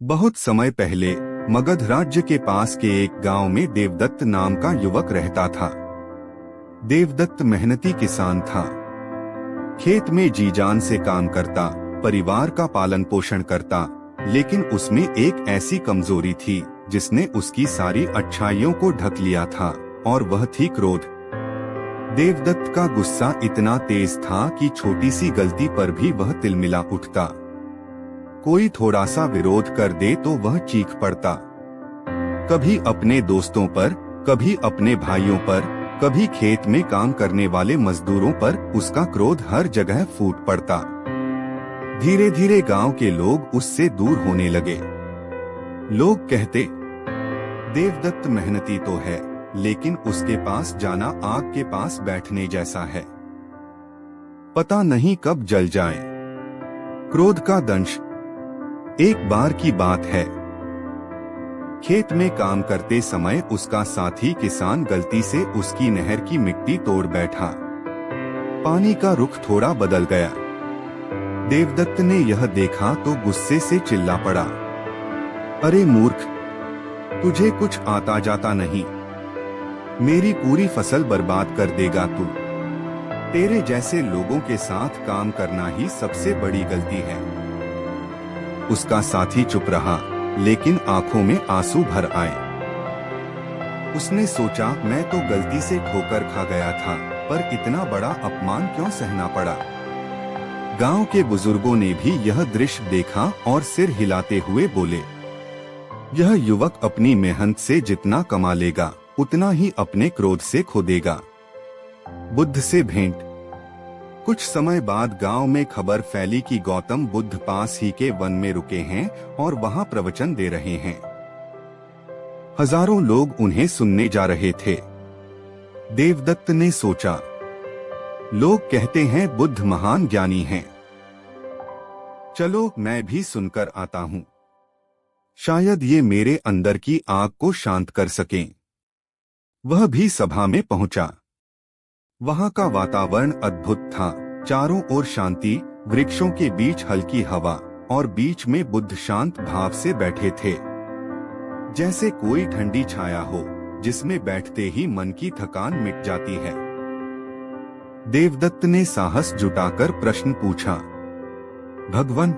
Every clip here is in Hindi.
बहुत समय पहले मगध राज्य के पास के एक गांव में देवदत्त नाम का युवक रहता था। देवदत्त मेहनती किसान था। खेत में जी जान से काम करता, परिवार का पालन पोषण करता, लेकिन उसमें एक ऐसी कमजोरी थी जिसने उसकी सारी अच्छाइयों को ढक लिया था, और वह थी क्रोध। देवदत्त का गुस्सा इतना तेज था कि छोटी सी गलती पर भी वह तिलमिला उठता। कोई थोड़ा सा विरोध कर दे तो वह चीख पड़ता। कभी अपने दोस्तों पर, कभी अपने भाइयों पर, कभी खेत में काम करने वाले मजदूरों पर उसका क्रोध हर जगह फूट पड़ता। धीरे धीरे गांव के लोग उससे दूर होने लगे। लोग कहते, देवदत्त मेहनती तो है, लेकिन उसके पास जाना आग के पास बैठने जैसा है। पता नहीं कब जल जाए। क्रोध का दंश। एक बार की बात है, खेत में काम करते समय उसका साथी किसान गलती से उसकी नहर की मिट्टी तोड़ बैठा। पानी का रुख थोड़ा बदल गया। देवदत्त ने यह देखा तो गुस्से से चिल्ला पड़ा, अरे मूर्ख, तुझे कुछ आता जाता नहीं, मेरी पूरी फसल बर्बाद कर देगा तू। तेरे जैसे लोगों के साथ काम करना ही सबसे बड़ी गलती है। उसका साथी चुप रहा, लेकिन आंखों में आंसू भर आए। उसने सोचा, मैं तो गलती से ठोकर खा गया था, पर इतना बड़ा अपमान क्यों सहना पड़ा। गांव के बुजुर्गों ने भी यह दृश्य देखा और सिर हिलाते हुए बोले, यह युवक अपनी मेहनत से जितना कमा लेगा, उतना ही अपने क्रोध से खो देगा। बुद्ध से भेंट। कुछ समय बाद गांव में खबर फैली कि गौतम बुद्ध पास ही के वन में रुके हैं और वहां प्रवचन दे रहे हैं। हजारों लोग उन्हें सुनने जा रहे थे। देवदत्त ने सोचा, लोग कहते हैं बुद्ध महान ज्ञानी हैं। चलो मैं भी सुनकर आता हूं। शायद ये मेरे अंदर की आग को शांत कर सकें। वह भी सभा में पहुंचा। वहां का वातावरण अद्भुत था। चारों ओर शांति, वृक्षों के बीच हल्की हवा, और बीच में बुद्ध शांत भाव से बैठे थे, जैसे कोई ठंडी छाया हो जिसमें बैठते ही मन की थकान मिट जाती है। देवदत्त ने साहस जुटाकर प्रश्न पूछा, भगवान,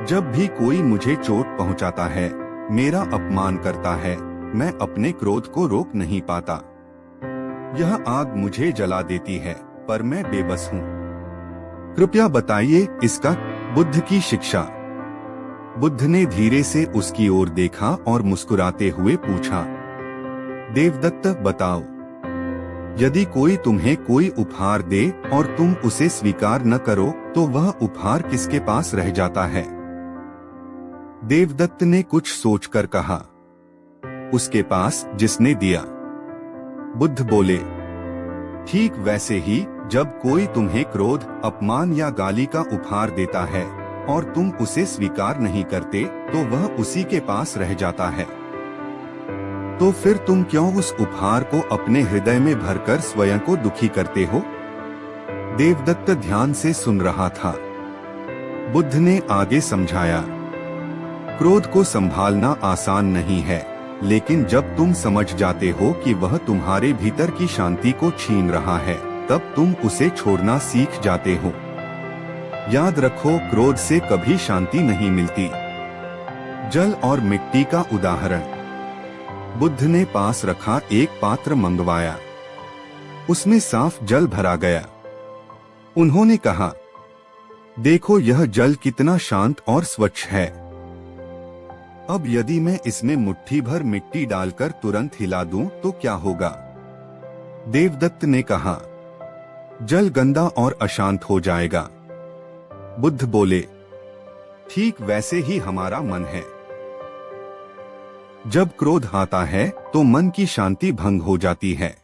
जब भी कोई मुझे चोट पहुंचाता है, मेरा अपमान करता है, मैं अपने क्रोध को रोक नहीं पाता। यह आग मुझे जला देती है, पर मैं बेबस हूँ। कृपया बताइए इसका। बुद्ध की शिक्षा। बुद्ध ने धीरे से उसकी ओर देखा और मुस्कुराते हुए पूछा, देवदत्त बताओ, यदि कोई तुम्हें कोई उपहार दे और तुम उसे स्वीकार न करो, तो वह उपहार किसके पास रह जाता है। देवदत्त ने कुछ सोचकर कहा, उसके पास जिसने दिया। बुद्ध बोले, ठीक वैसे ही जब कोई तुम्हें क्रोध, अपमान या गाली का उपहार देता है और तुम उसे स्वीकार नहीं करते, तो वह उसी के पास रह जाता है। तो फिर तुम क्यों उस उपहार को अपने हृदय में भरकर स्वयं को दुखी करते हो। देवदत्त ध्यान से सुन रहा था। बुद्ध ने आगे समझाया, क्रोध को संभालना आसान नहीं है, लेकिन जब तुम समझ जाते हो कि वह तुम्हारे भीतर की शांति को छीन रहा है, तब तुम उसे छोड़ना सीख जाते हो। याद रखो, क्रोध से कभी शांति नहीं मिलती। जल और मिट्टी का उदाहरण। बुद्ध ने पास रखा एक पात्र मंगवाया। उसमें साफ जल भरा गया। उन्होंने कहा, देखो यह जल कितना शांत और स्वच्छ है। अब यदि मैं इसमें मुट्ठी भर मिट्टी डालकर तुरंत हिला दूं तो क्या होगा। देवदत्त ने कहा, जल गंदा और अशांत हो जाएगा। बुद्ध बोले, ठीक वैसे ही हमारा मन है। जब क्रोध आता है तो मन की शांति भंग हो जाती है।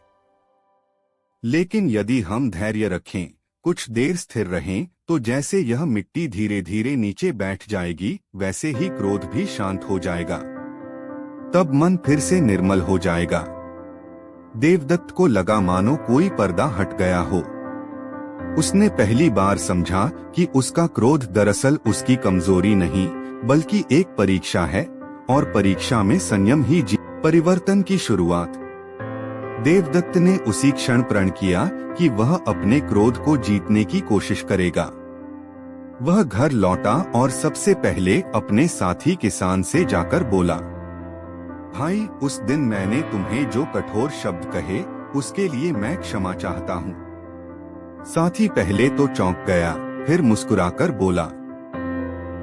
लेकिन यदि हम धैर्य रखें, कुछ देर स्थिर रहें, तो जैसे यह मिट्टी धीरे धीरे नीचे बैठ जाएगी, वैसे ही क्रोध भी शांत हो जाएगा। तब मन फिर से निर्मल हो जाएगा। देवदत्त को लगा मानो कोई पर्दा हट गया हो। उसने पहली बार समझा कि उसका क्रोध दरअसल उसकी कमजोरी नहीं, बल्कि एक परीक्षा है और परीक्षा में संयम ही परिवर्तन की शुरुआत। देवदत्त ने उसी क्षण प्रण किया कि वह अपने क्रोध को जीतने की कोशिश करेगा। वह घर लौटा और सबसे पहले अपने साथी किसान से जाकर बोला, भाई, उस दिन मैंने तुम्हें जो कठोर शब्द कहे उसके लिए मैं क्षमा चाहता हूँ। साथी पहले तो चौंक गया, फिर मुस्कुराकर बोला,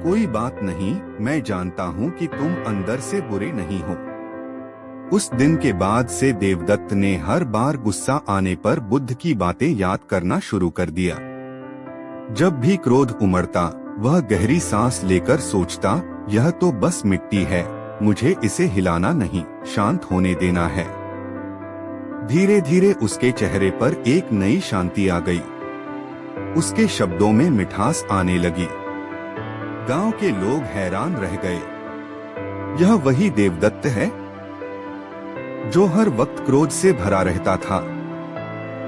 कोई बात नहीं, मैं जानता हूँ कि तुम अंदर से बुरे नहीं हो। उस दिन के बाद से देवदत्त ने हर बार गुस्सा आने पर बुद्ध की बातें याद करना शुरू कर दिया। जब भी क्रोध उमड़ता, वह गहरी सांस लेकर सोचता, यह तो बस मिट्टी है, मुझे इसे हिलाना नहीं, शांत होने देना है। धीरे धीरे उसके चेहरे पर एक नई शांति आ गई। उसके शब्दों में मिठास आने लगी। गांव के लोग हैरान रह गए। यह वही देवदत्त है जो हर वक्त क्रोध से भरा रहता था।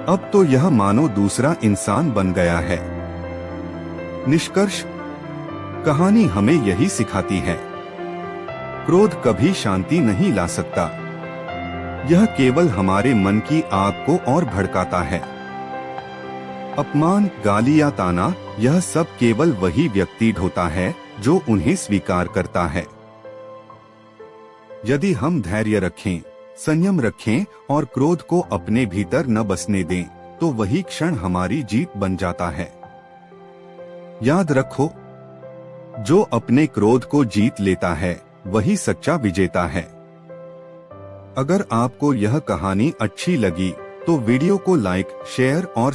अब तो यह मानो दूसरा इंसान बन गया है। निष्कर्ष, कहानी हमें यही सिखाती है, क्रोध कभी शांति नहीं ला सकता। यह केवल हमारे मन की आग को और भड़काता है। अपमान, गाली या ताना, यह सब केवल वही व्यक्ति ढोता है जो उन्हें स्वीकार करता है। यदि हम धैर्य रखें, संयम रखें और क्रोध को अपने भीतर न बसने दें, तो वही क्षण हमारी जीत बन जाता है। याद रखो, जो अपने क्रोध को जीत लेता है वही सच्चा विजेता है। अगर आपको यह कहानी अच्छी लगी तो वीडियो को लाइक, शेयर और